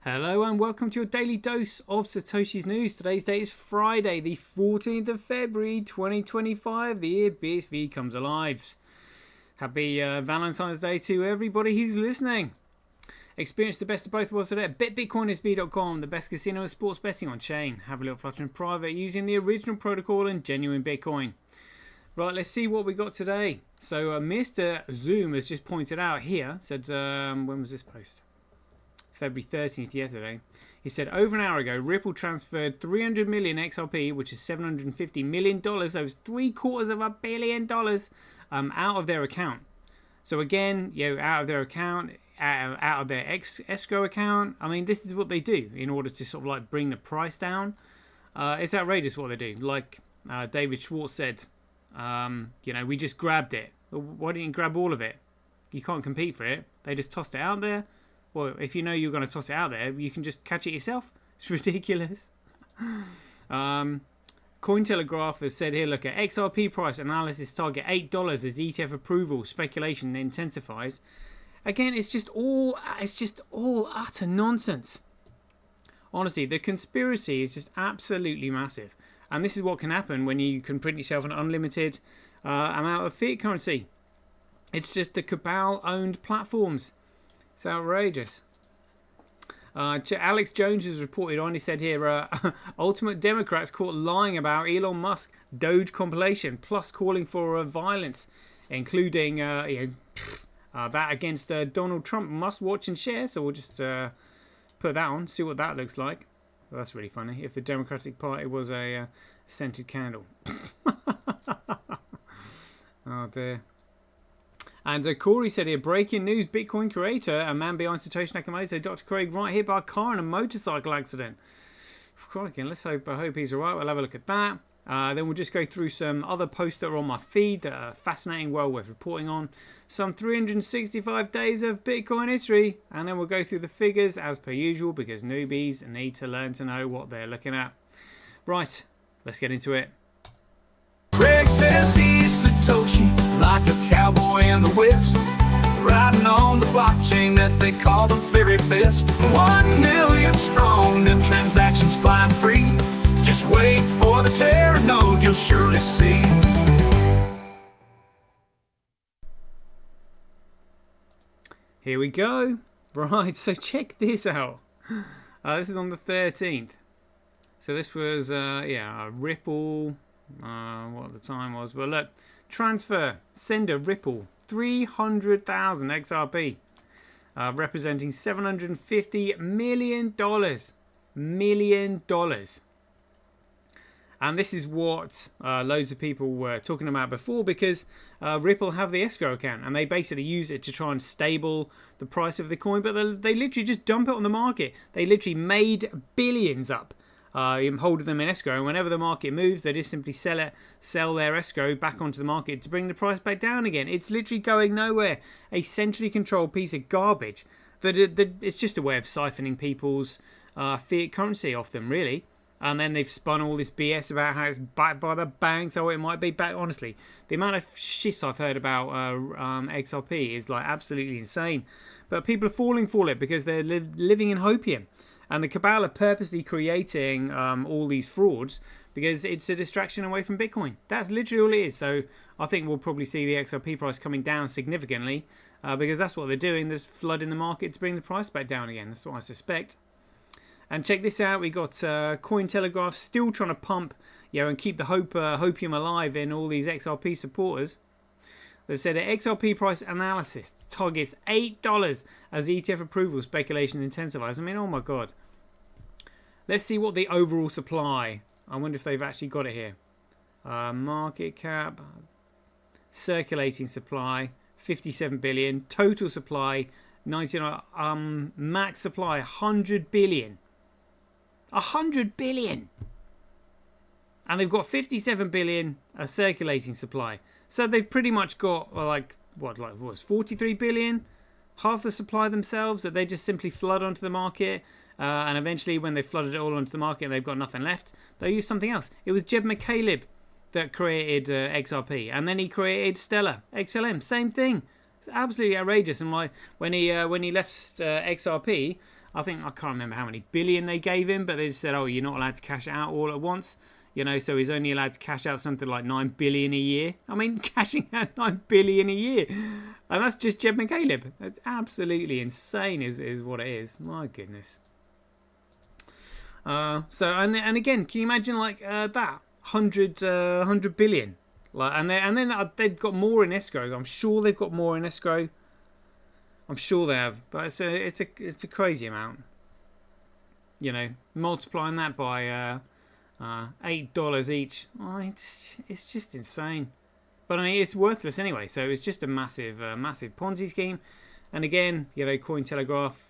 Hello and welcome to your daily dose of Satoshi's news. Today's date is Friday, the 14th of February 2025, the year BSV comes alive. Happy Valentine's Day to everybody who's listening. Experience the best of both worlds today at bitcoinsv.com, the best casino and sports betting on chain. Have a little flutter in private using the original protocol and genuine Bitcoin. Right, let's see what we got today. So Mr. Zoom has just pointed out here, said, when was this post? February 13th yesterday. He said over an hour ago, Ripple transferred 300 million XRP, which is $750 million, over $750 million, out of their account. So again, out of their account, out of their escrow account. I mean, this is what they do in order to sort of like bring the price down. It's outrageous what they do. Like David Schwartz said, we just grabbed it. Why didn't you grab all of it? You can't compete for it. They just tossed it out there. Well, if you know you're going to toss it out there, you can just catch it yourself. It's ridiculous. Cointelegraph has said here, look at XRP price analysis target $8 as ETF approval speculation intensifies. Again, it's just all utter nonsense. Honestly, the conspiracy is just absolutely massive. And this is what can happen when you can print yourself an unlimited amount of fiat currency. It's just the cabal-owned platforms. It's outrageous. Alex Jones has reported on, he said here, ultimate Democrats caught lying about Elon Musk Doge compilation, plus calling for violence, including that against Donald Trump. Must watch and share, so we'll just put that on, see what that looks like. Well, that's really funny, if the Democratic Party was a scented candle. Oh dear. And Corey said here, breaking news, Bitcoin creator, a man behind Satoshi Nakamoto, Dr. Craig, right hit by a car in a motorcycle accident. Crikey, I hope he's alright. We'll have a look at that. Then we'll just go through some other posts that are on my feed that are fascinating, well worth reporting on. Some 365 days of Bitcoin history. And then we'll go through the figures as per usual, because newbies need to learn to know what they're looking at. Right, let's get into it. Craig says he's Satoshi, like a cowboy in the West, riding on the blockchain that they call the very best. 1 million strong, them transactions flying free. Just wait for the Terra node, you'll surely see. Here we go. Right, so check this out. This is on the 13th. So this was, Ripple. What the time was, but look, transfer sender Ripple 300,000 XRP, representing $750 million, and this is what loads of people were talking about before, because Ripple have the escrow account and they basically use it to try and stable the price of the coin, but they literally just dump it on the market. They literally made billions up. Holding them in escrow, and whenever the market moves, they just simply sell their escrow back onto the market to bring the price back down again. It's literally going nowhere. A centrally controlled piece of garbage. It's just a way of siphoning people's fiat currency off them, really. And then they've spun all this BS about how it's backed by the banks, how it might be back. Honestly, the amount of shit I've heard about XRP is like absolutely insane. But people are falling for it because they're living in hopium. And the cabal are purposely creating all these frauds because it's a distraction away from Bitcoin. That's literally all it is. So I think we'll probably see the XRP price coming down significantly because that's what they're doing. There's flood in the market to bring the price back down again. That's what I suspect. And check this out. We got Cointelegraph still trying to pump, and keep the hopium alive in all these XRP supporters. They've said that XRP price analysis targets $8 as ETF approval speculation intensifies. I mean, oh my god. Let's see what the overall supply. I wonder if they've actually got it here. Market cap, circulating supply, 57 billion. Total supply, 99. Max supply, 100 billion. 100 billion. And they've got 57 billion a circulating supply. So they've pretty much got 43 billion, half the supply themselves that they just simply flood onto the market. And eventually when they flooded it all onto the market and they've got nothing left, they'll use something else. It was Jeb McCaleb that created XRP, and then he created Stellar, XLM, same thing. It's absolutely outrageous. And when he left XRP, I think, I can't remember how many billion they gave him, but they just said, oh, you're not allowed to cash it out all at once. You know, so he's only allowed to cash out something like 9 billion a year. I mean, cashing out 9 billion a year. And that's just Jed McCaleb. That's absolutely insane is what it is. My goodness. And again, can you imagine like that? 100 billion. Like, and then they've got more in escrow. I'm sure they've got more in escrow. I'm sure they have. But it's a crazy amount. You know, multiplying that by $8 each. Oh, it's just insane. But I mean, it's worthless anyway. So it's just a massive Ponzi scheme. And again, you know, Cointelegraph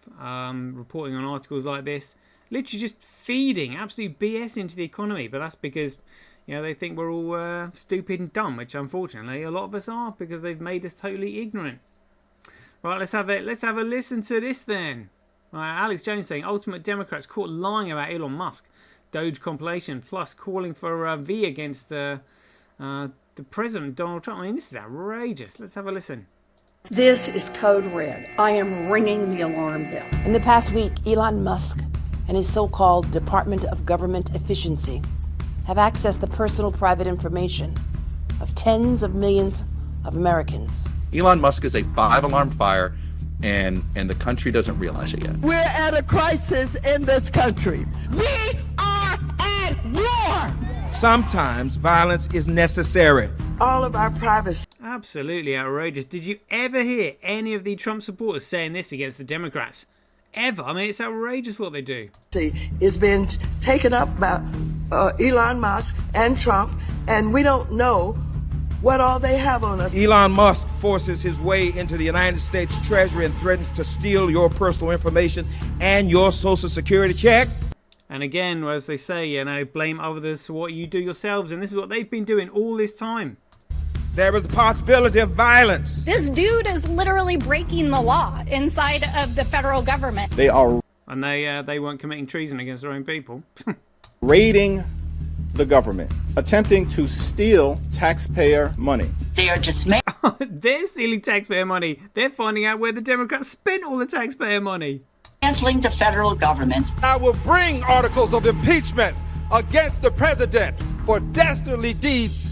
reporting on articles like this, literally just feeding absolute BS into the economy. But that's because, you know, they think we're all stupid and dumb, which unfortunately a lot of us are, because they've made us totally ignorant. Right, let's have a listen to this then. Right, Alex Jones saying ultimate Democrats caught lying about Elon Musk. Doge compilation plus calling for a V against the president, Donald Trump. I mean, this is outrageous. Let's have a listen. This is code red. I am ringing the alarm bell. In the past week, Elon Musk and his so-called Department of Government Efficiency have accessed the personal private information of tens of millions of Americans. Elon Musk is a 5-alarm fire, and the country doesn't realize it yet. We're at a crisis in this country. We are at war. Sometimes violence is necessary. All of our privacy. Absolutely outrageous. Did you ever hear any of the Trump supporters saying this against the Democrats? Ever? I mean, it's outrageous what they do. It's been taken up by Elon Musk and Trump, and we don't know what all they have on us. Elon Musk forces his way into the United States Treasury and threatens to steal your personal information and your Social Security check. And again, as they say, you know, blame others for what you do yourselves. And this is what they've been doing all this time. There is the possibility of violence. This dude is literally breaking the law inside of the federal government. They are And they weren't committing treason against their own people. raiding the government, attempting to steal taxpayer money. They are just They're stealing taxpayer money. They're finding out where the Democrats spent all the taxpayer money. dismantling the federal government. I will bring articles of impeachment against the president for dastardly deeds.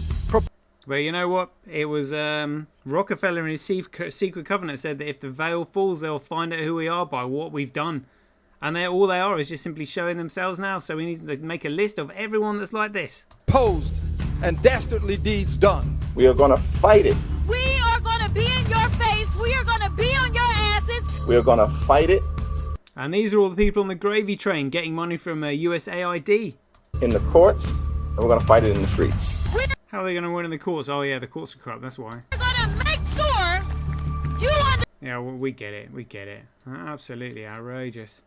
Well, you know what? It was Rockefeller in his secret covenant said that if the veil falls, they'll find out who we are by what we've done. And all they are is just simply showing themselves now. So we need to make a list of everyone that's like this. Posed and dastardly deeds done. We are going to fight it. We are going to be in your face. We are going to be on your asses. We are going to fight it. And these are all the people on the gravy train getting money from USAID. In the courts, and we're going to fight it in the streets. How are they going to win in the courts? Oh, yeah, the courts are corrupt. That's why. We're going to make sure you understand. Yeah, well, we get it. We get it. Absolutely outrageous.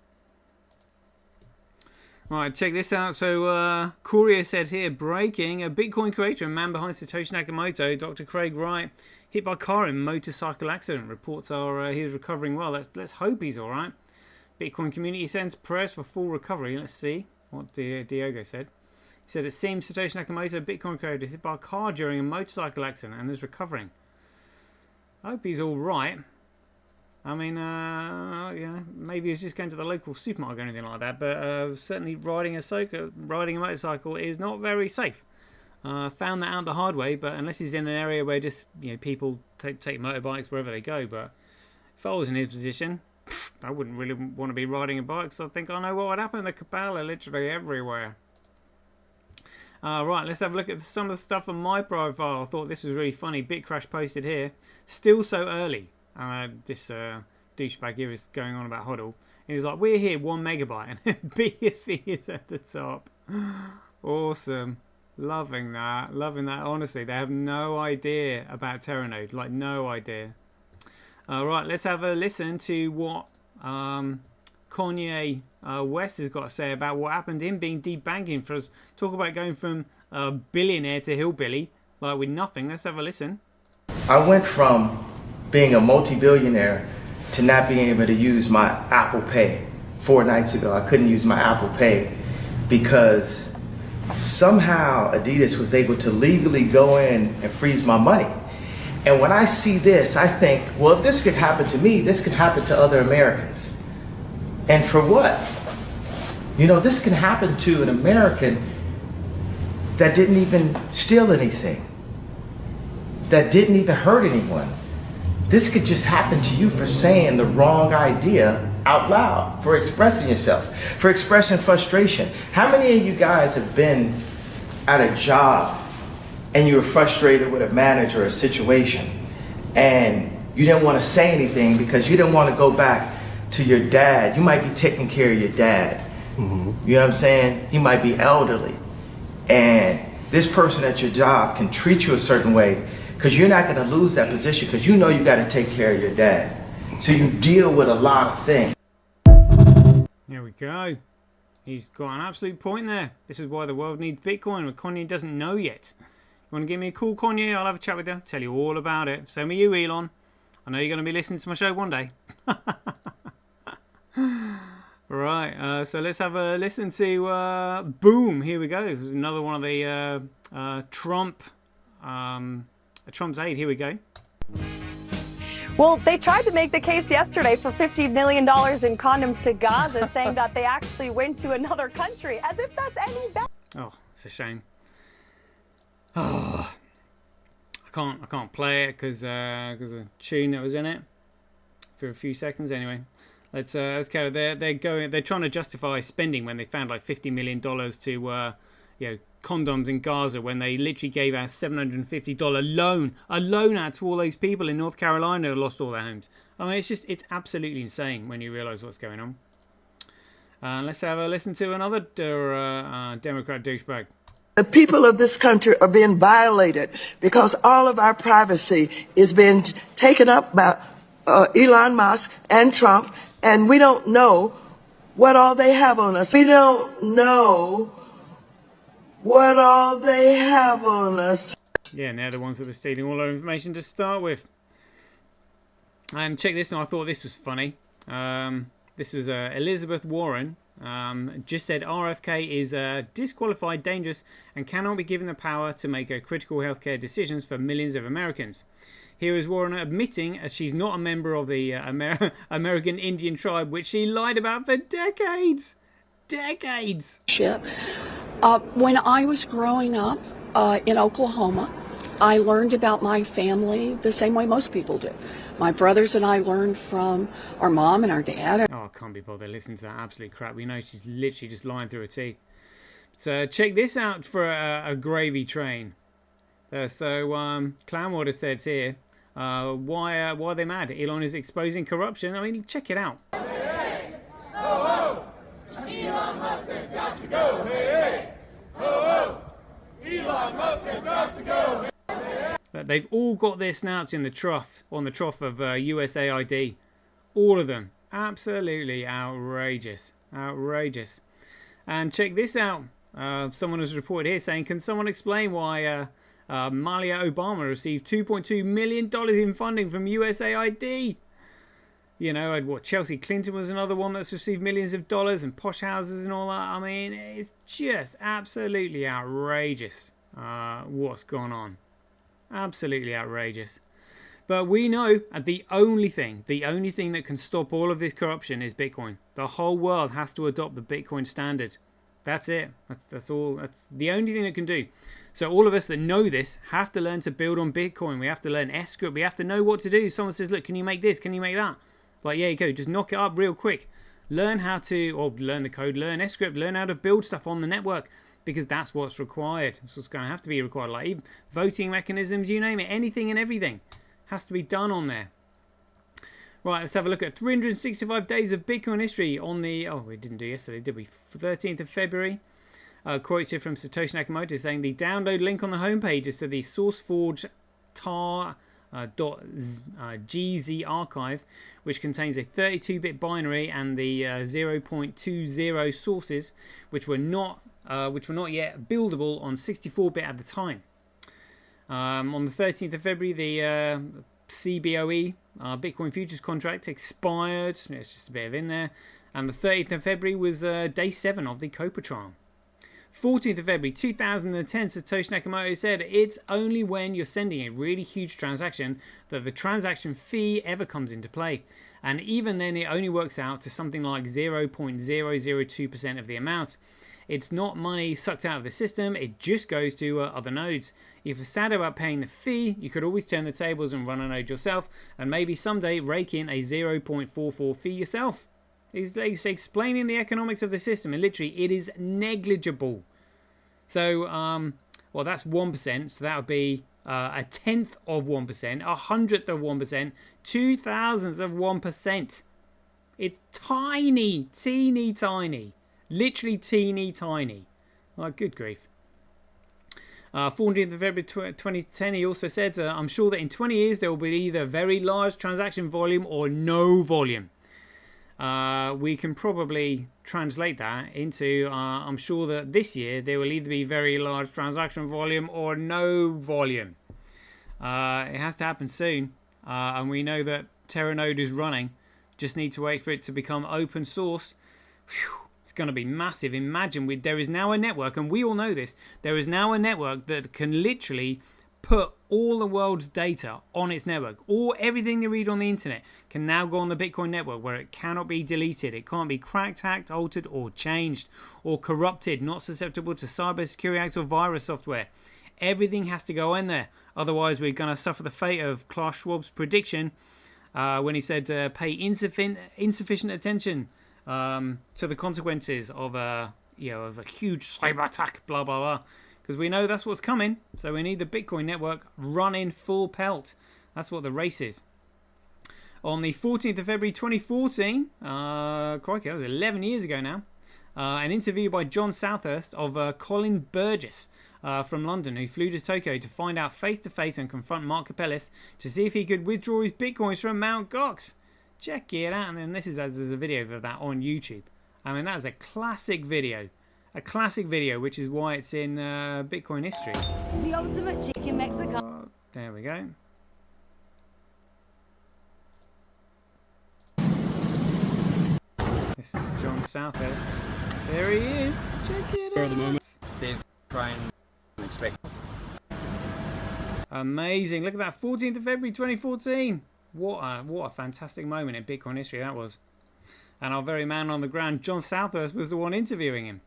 Right, check this out. So, Courier said here, breaking, a Bitcoin creator and man behind Satoshi Nakamoto, Dr. Craig Wright, hit by car in motorcycle accident. Reports are he is recovering well. Let's hope he's all right. Bitcoin community sends prayers for full recovery. Let's see what Diogo said. He said, it seems Satoshi Nakamoto, a Bitcoin creator, hit by a car during a motorcycle accident and is recovering. I hope he's all right. I mean, maybe he's just going to the local supermarket or anything like that, but certainly riding a motorcycle is not very safe. Found that out the hard way, but unless he's in an area where just people take motorbikes wherever they go. But if I was in his position, I wouldn't really want to be riding a bike, so I think I know what would happen. The cabal are literally everywhere. Right, let's have a look at some of the stuff on my profile. I thought this was really funny. Bitcrash posted here, still so early. This douchebag here is going on about HODL. He was like, we're here 1 megabyte and BSV is at the top. Awesome. Loving that. Honestly, they have no idea about Terranode. Like, no idea. Right, let's have a listen to what Kanye West has got to say about what happened to him being debanking for us. Talk about going from a billionaire to hillbilly, like with nothing. Let's have a listen. I went from being a multi-billionaire to not being able to use my Apple Pay. 4 nights ago, I couldn't use my Apple Pay because somehow Adidas was able to legally go in and freeze my money. And when I see this, I think, well, if this could happen to me, this could happen to other Americans. And for what? You know, this can happen to an American that didn't even steal anything, that didn't even hurt anyone. This could just happen to you for saying the wrong idea out loud, for expressing yourself, for expressing frustration. How many of you guys have been at a job and you were frustrated with a manager or a situation and you didn't want to say anything because you didn't want to go back to your dad? You might be taking care of your dad. You know what I'm saying? He might be elderly. And this person at your job can treat you a certain way because you're not going to lose that position because you know you got to take care of your dad. So you deal with a lot of things. There we go. He's got an absolute point there. This is why the world needs Bitcoin, but Kanye doesn't know yet. You want to give me a call, Kanye? I'll have a chat with you. Tell you all about it. Same with you, Elon. I know you're going to be listening to my show one day. Right, so let's have a listen to Boom. Here we go. This is another one of the Trump's aide. Here we go. Well, they tried to make the case yesterday for $50 million in condoms to Gaza, saying that they actually went to another country, as if that's any better. Oh, it's a shame. Oh, I can't play it because of the tune that was in it for a few seconds. Anyway, let's go. They're trying to justify spending when they found like $50 million to condoms in Gaza, when they literally gave out $750 loan out to all those people in North Carolina who lost all their homes. I mean, it's absolutely insane when you realise what's going on. Let's have a listen to another Democrat douchebag. The people of this country are being violated because all of our privacy is being taken up by Elon Musk and Trump, and we don't know what all they have on us. We don't know what all they have on us. Yeah, and they're the ones that were stealing all our information to start with. And check this, and I thought this was funny. This was Elizabeth Warren. Just said RFK is disqualified, dangerous, and cannot be given the power to make critical healthcare decisions for millions of Americans. Here is Warren admitting as she's not a member of the American Indian tribe, which she lied about for decades. Decades. When I was growing up in Oklahoma, I learned about my family the same way most people do. My brothers and I learned from our mom and our dad. Oh, I can't be bothered listening to that absolute crap. We know she's literally just lying through her teeth. So check this out for a gravy train. Clownwater says here, why are they mad? Elon is exposing corruption. I mean, check it out. Hey, hey. Oh, oh. Elon Musk has got to go. Hey, hey. Oh, oh. Elon Musk has got to go. They've all got their snouts in the trough, on the trough of USAID. All of them. Absolutely outrageous. Outrageous. And check this out. Someone has reported here saying, can someone explain why Malia Obama received $2.2 million in funding from USAID? You know, what, Chelsea Clinton was another one that's received millions of dollars, and posh houses and all that. I mean, it's just absolutely outrageous what's gone on. Absolutely outrageous. But we know the only thing that can stop all of this corruption is Bitcoin. The whole world has to adopt the Bitcoin standard. That's it. That's all. That's the only thing that can do. So all of us that know this have to learn to build on Bitcoin. We have to learn S-script. We have to know what to do. Someone says, look, can you make this? Can you make that? Like, yeah, you go. Just knock it up real quick. Learn how to, or learn the code, learn S-script, learn how to build stuff on the network. Because that's what's required. That's what's going to have to be required. Like even voting mechanisms, you name it, anything and everything has to be done on there. Right, let's have a look at 365 days of Bitcoin history on the... Oh, we didn't do yesterday, did we? 13th of February. Quotes here from Satoshi Nakamoto saying the download link on the homepage is to the SourceForge tar.gz archive, which contains a 32-bit binary and the 0.20 sources, which were not yet buildable on 64-bit at the time. On the 13th of February, the CBOE Bitcoin futures contract expired. There's just a bit of in there. And the 30th of February was day 7 of the COPA trial. 14th of February 2010, Satoshi Nakamoto said, "It's only when you're sending a really huge transaction that the transaction fee ever comes into play. And even then, it only works out to something like 0.002% of the amount. It's not money sucked out of the system, it just goes to other nodes. If you're sad about paying the fee, you could always turn the tables and run a node yourself, and maybe someday rake in a 0.44 fee yourself." He's explaining the economics of the system, and literally it is negligible. So, well, that's 1%, so that would be a tenth of 1%, a hundredth of 1%, 2,000ths of 1%. It's tiny, teeny tiny, literally teeny tiny. Like, good grief. 14th of February 2010, he also said, "I'm sure that in 20 years there will be either very large transaction volume or no volume." We can probably translate that into I'm sure that this year there will either be very large transaction volume or no volume. It has to happen soon, and we know that Terranode is running. Just need to wait for it to become open source. Whew, it's going to be massive. Imagine there is now a network, and we all know this, there is now a network that can literally put all the world's data on its network. Everything you read on the internet can now go on the Bitcoin network, where it cannot be deleted. It can't be cracked, hacked, altered, or changed, or corrupted, not susceptible to cybersecurity acts or virus software. Everything has to go in there. Otherwise, we're going to suffer the fate of Klaus Schwab's prediction when he said pay insufficient attention to the consequences of a huge cyber attack, blah, blah, blah. Because we know that's what's coming. So we need the Bitcoin network running full pelt. That's what the race is. On the 14th of February 2014, crikey, that was 11 years ago now, an interview by John Southhurst of Colin Burgess from London, who flew to Tokyo to find out face-to-face and confront Mark Capellis to see if he could withdraw his Bitcoins from Mt. Gox. Check it out. And then there's a video of that on YouTube. I mean, that is a classic video. A classic video, which is why it's in Bitcoin history. The ultimate chick in Mexico. There we go. This is John Southhurst. There he is. Check it out. For the moment, they've tried and expect. Amazing. Look at that. 14th of February 2014. What a fantastic moment in Bitcoin history that was. And our very man on the ground, John Southhurst, was the one interviewing him.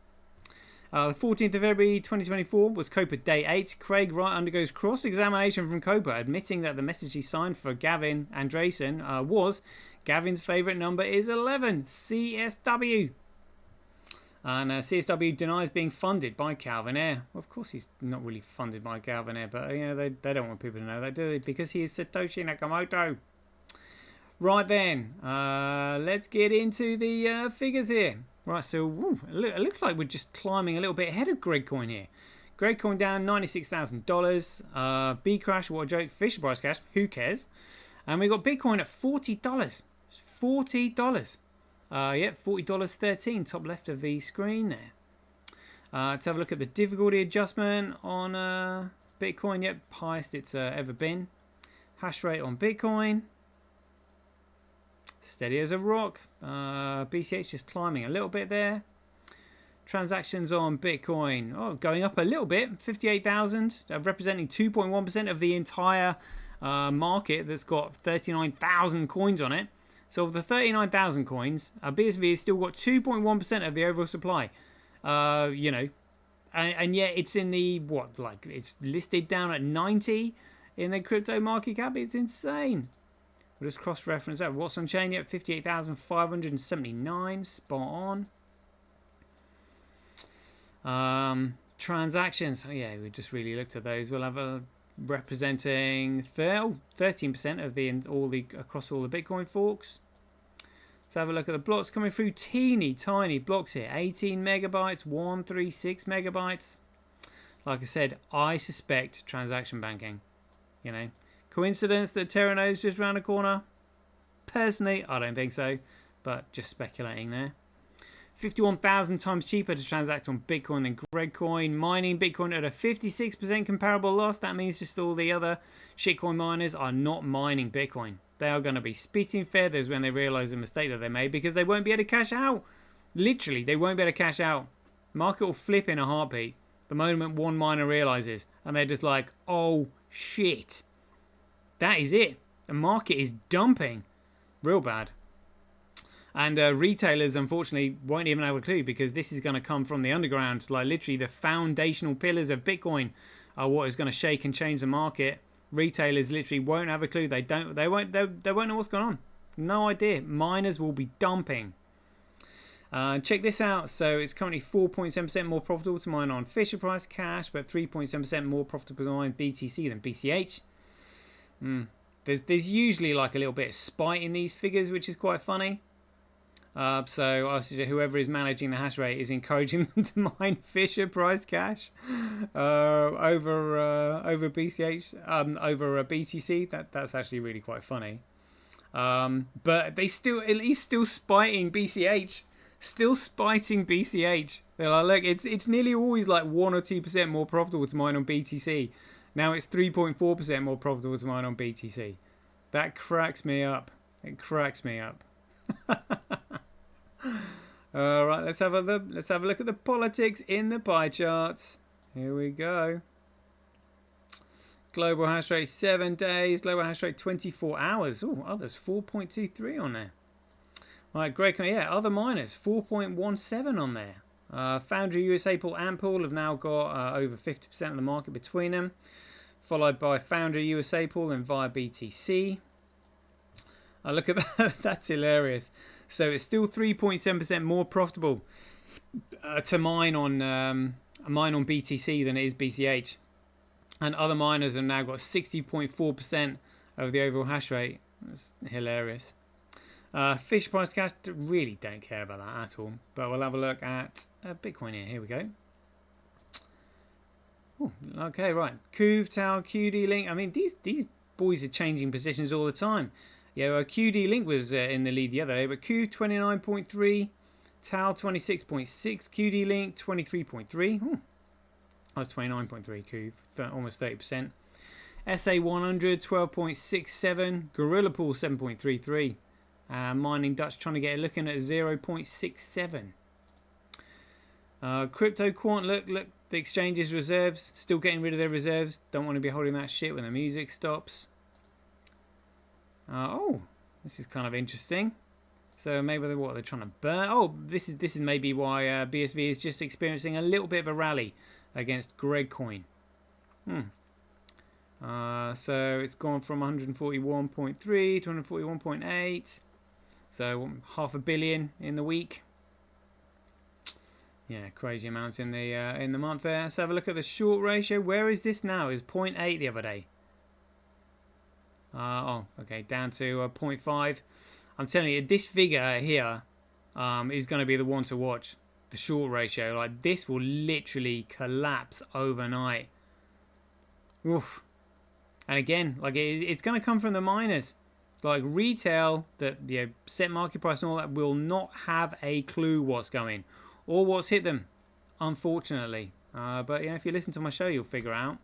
The 14th of February 2024 was Copa Day 8. Craig Wright undergoes cross-examination from Copa, admitting that the message he signed for Gavin Andresen was Gavin's favourite number is 11, CSW. And CSW denies being funded by Calvin Ayre. Well, of course he's not really funded by Calvin Ayre, but they don't want people to know that, do they? Because he is Satoshi Nakamoto. Right then, let's get into the figures here. Right, so it looks like we're just climbing a little bit ahead of Gregcoin here. Gregcoin down $96,000. B-Crash, what a joke. Fisher Price Cash, who cares? And we got Bitcoin at $40. $40. Yep, $40.13, top left of the screen there. Let's have a look at the difficulty adjustment on Bitcoin. Yep, highest it's ever been. Hash rate on Bitcoin. Steady as a rock. BCH just climbing a little bit there. Transactions on Bitcoin, going up a little bit, 58,000, representing 2.1% of the entire market that's got 39,000 coins on it. So of the 39,000 coins, BSV has still got 2.1% of the overall supply. And yet it's in the, it's listed down at 90 in the crypto market cap. It's insane. We'll just cross-reference that. What's on chain yet? 58,579. Spot on. Transactions. Oh, yeah, we just really looked at those. We'll have a representing 13% of across all the Bitcoin forks. Let's have a look at the blocks coming through. Teeny tiny blocks here. 18 megabytes, 136 megabytes. Like I said, I suspect transaction banking. Coincidence that Terranode's just around the corner? Personally, I don't think so, but just speculating there. 51,000 times cheaper to transact on Bitcoin than Gregcoin. Mining Bitcoin at a 56% comparable loss. That means just all the other shitcoin miners are not mining Bitcoin. They are going to be spitting feathers when they realise the mistake that they made, because they won't be able to cash out. Literally, they won't be able to cash out. Market will flip in a heartbeat the moment one miner realizes, and they're just like, oh shit. That is it. The market is dumping. Real bad. And retailers, unfortunately, won't even have a clue, because this is going to come from the underground. Like, literally, the foundational pillars of Bitcoin are what is going to shake and change the market. Retailers literally won't have a clue. They won't know what's going on. No idea. Miners will be dumping. Check this out. So it's currently 4.7% more profitable to mine on Fisher Price Cash, but 3.7% more profitable to mine BTC than BCH. There's usually like a little bit of spite in these figures, which is quite funny. So I suggest whoever is managing the hash rate is encouraging them to mine Fisher Price Cash over BCH, over BTC. That's actually really quite funny. But they still spiting BCH. Still spiting BCH. They're like, look, it's nearly always like 1 or 2% more profitable to mine on BTC. Now it's 3.4% more profitable to mine on BTC. That cracks me up. It cracks me up. All right, let's have a look at the politics in the pie charts. Here we go. Global hash rate 7 days. Global hash rate 24 hours. Oh, there's 4.23 on there. Right, great. Yeah, other miners 4.17 on there. Foundry USA Pool and Pool have now got over 50% of the market between them, followed by Foundry USA Pool and via BTC. Look at that. That's hilarious. So it's still 3.7% more profitable to mine on BTC than it is BCH. And other miners have now got 60.4% of the overall hash rate. That's hilarious. Fisher Price Cash, really don't care about that at all. But we'll have a look at Bitcoin here. Here we go. Ooh, okay, right. Kuv, Tal, QD Link. I mean, these boys are changing positions all the time. Yeah, well, QD Link was in the lead the other day, but Kuv 29.3, Tal 26.6, QD Link 23.3. I was 29.3 Kuv, almost 30%. SA 100 12.67, Gorilla Pool 7.33. Mining Dutch trying to get a look in at 0.67. Crypto Quant, look, the exchanges reserves, still getting rid of their reserves. Don't want to be holding that shit when the music stops. Oh, this is kind of interesting. So maybe they're trying to burn. Oh, this is maybe why BSV is just experiencing a little bit of a rally against Gregcoin. So it's gone from 141.3 to 141.8. So $500 million in the week. Yeah, crazy amounts in the month there. Let's have a look at the short ratio. Where is this now? It was 0.8 the other day. Okay, down to 0.5. I'm telling you, this figure here is going to be the one to watch. The short ratio, like this, will literally collapse overnight. Oof. And again, like it's going to come from the miners. Like retail, that set market price and all that will not have a clue what's going or what's hit them, unfortunately. But if you listen to my show, you'll figure out.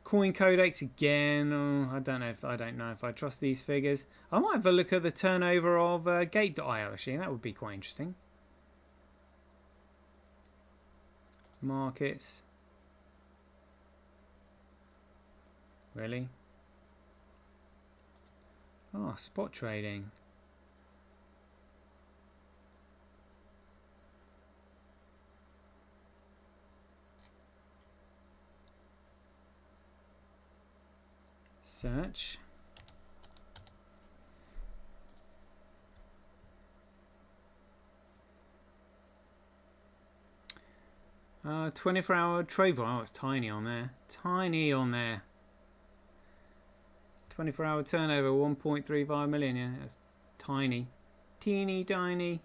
Coin Codex again. I don't know if I trust these figures. I might have a look at the turnover of Gate.io actually. That would be quite interesting. Markets. Really? Oh, spot trading. Search. Uh, 24-hour trade volume. Oh, it's tiny on there. Tiny on there. 24-hour turnover, 1.35 million. Yeah, that's tiny. Teeny tiny.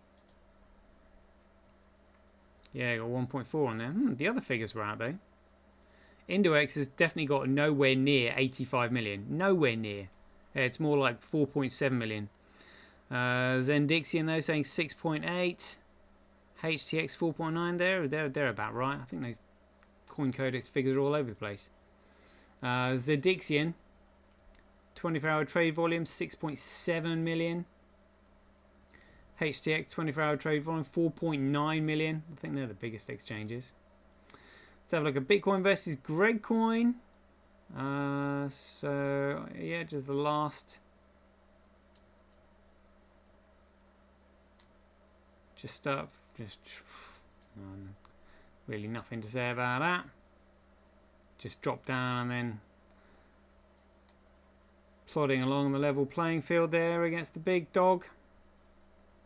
Yeah, got 1.4 on there. The other figures were out though. Index has definitely got nowhere near 85 million. Nowhere near. Yeah, it's more like 4.7 million. Zendixian though saying 6.8. HTX 4.9 they're about right. I think those Coin Codex figures are all over the place. Zendixian 24-hour trade volume 6.7 million. HTX 24-hour trade volume 4.9 million. I think they're the biggest exchanges. Let's have a look at Bitcoin versus Gregcoin. So yeah, just the last. Just really nothing to say about that. Just drop down and then plodding along the level playing field there against the big dog.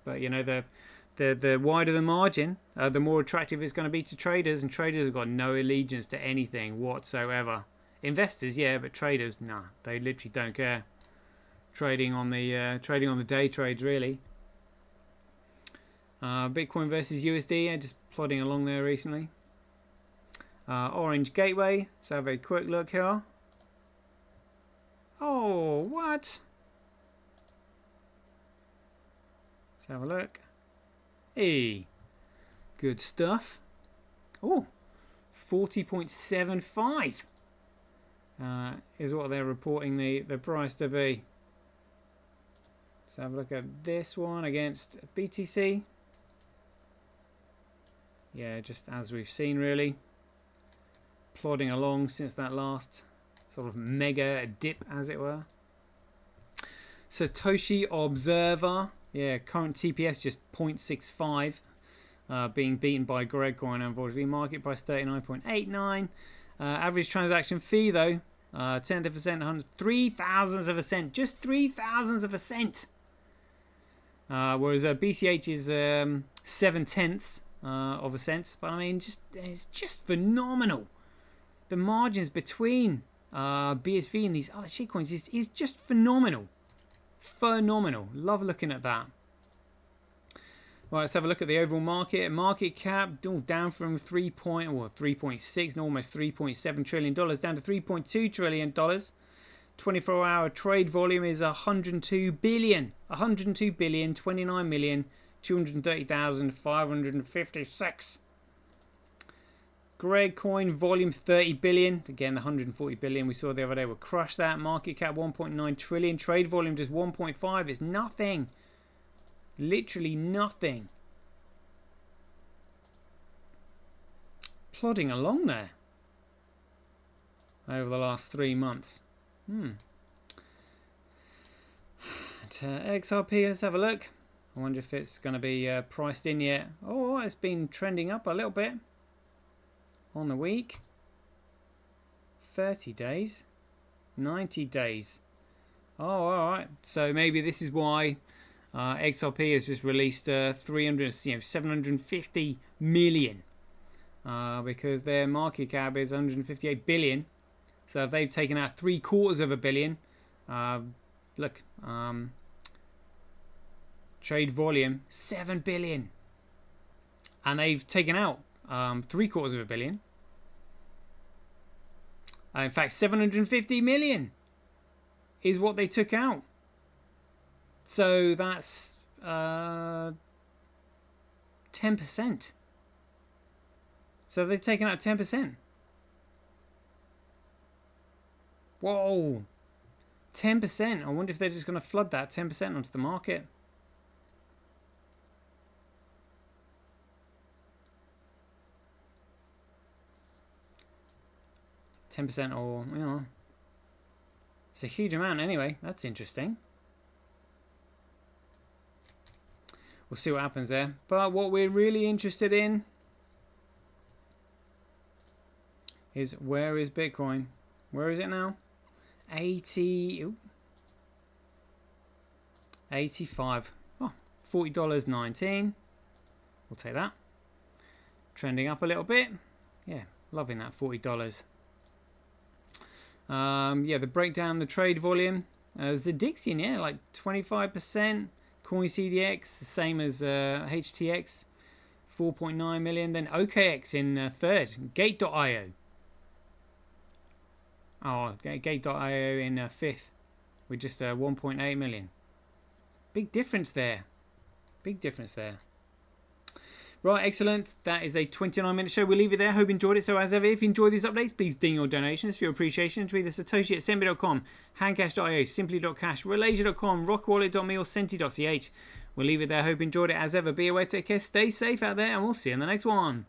But you know, the wider the margin, the more attractive it's going to be to traders, and traders have got no allegiance to anything whatsoever. Investors, yeah, but traders, nah, they literally don't care. Trading on the day trades, really. Bitcoin versus USD, yeah, just plodding along there recently. Orange Gateway, let's have a quick look here. Oh, what? Let's have a look. Hey, good stuff. Oh, 40.75 is what they're reporting the price to be. Let's have a look at this one against BTC. Yeah, just as we've seen, really. Plodding along since that last sort of mega dip, as it were. Satoshi Observer. Yeah, current TPS just 0.65. Being beaten by Gregcoin, unfortunately. Market price 39.89. Average transaction fee, though, 10th of a cent, 3 thousandths of a cent. Just 3 thousandths of a cent. Whereas BCH is 7/10 of a cent. But I mean, it's just phenomenal. The margins between BSV and these other shitcoins is just phenomenal. Phenomenal. Love looking at that. Right, let's have a look at the overall market. Market cap down from 3.6, almost $3.7 trillion down to $3.2 trillion. 24-hour trade volume is 102 billion. 102 billion, 29,230,556. Gregcoin volume 30 billion. Again, the 140 billion we saw the other day will crush that. Market cap 1.9 trillion. Trade volume just 1.5. It's nothing. Literally nothing. Plodding along there over the last 3 months. XRP, let's have a look. I wonder if it's going to be priced in yet. Oh, it's been trending up a little bit on the week. 30 days, 90 days. Oh, all right. So maybe this is why XRP has just released 750 million because their market cap is 158 billion. So if they've taken out 750 million, look, trade volume 7 billion, and they've taken out 750 million. In fact, 750 million is what they took out. So that's 10%. So they've taken out 10%. Whoa. 10%. I wonder if they're just going to flood that 10% onto the market. %, or, you know, it's a huge amount anyway. That's interesting. We'll see what happens there. But what we're really interested in is, where is Bitcoin? Where is it now? 85. Oh, $40.19. We'll take that. Trending up a little bit. Yeah, loving that $40. Yeah, the breakdown, the trade volume. Zedixian, yeah, like 25%. Coin CDX, the same as HTX, 4.9 million. Then OKX in third. Gate.io. Oh, Gate.io in fifth, with just 1.8 million. Big difference there. Big difference there. Right, excellent. That is a 29-minute show. We'll leave it there. Hope you enjoyed it. So as ever, if you enjoy these updates, please ding your donations for your appreciation to either Satoshi@Senbi.com, Handcash.io, Simply.cash, Relasia.com, RockWallet.me or Senti.ch. We'll leave it there. Hope you enjoyed it as ever. Be aware, take care, stay safe out there, and we'll see you in the next one.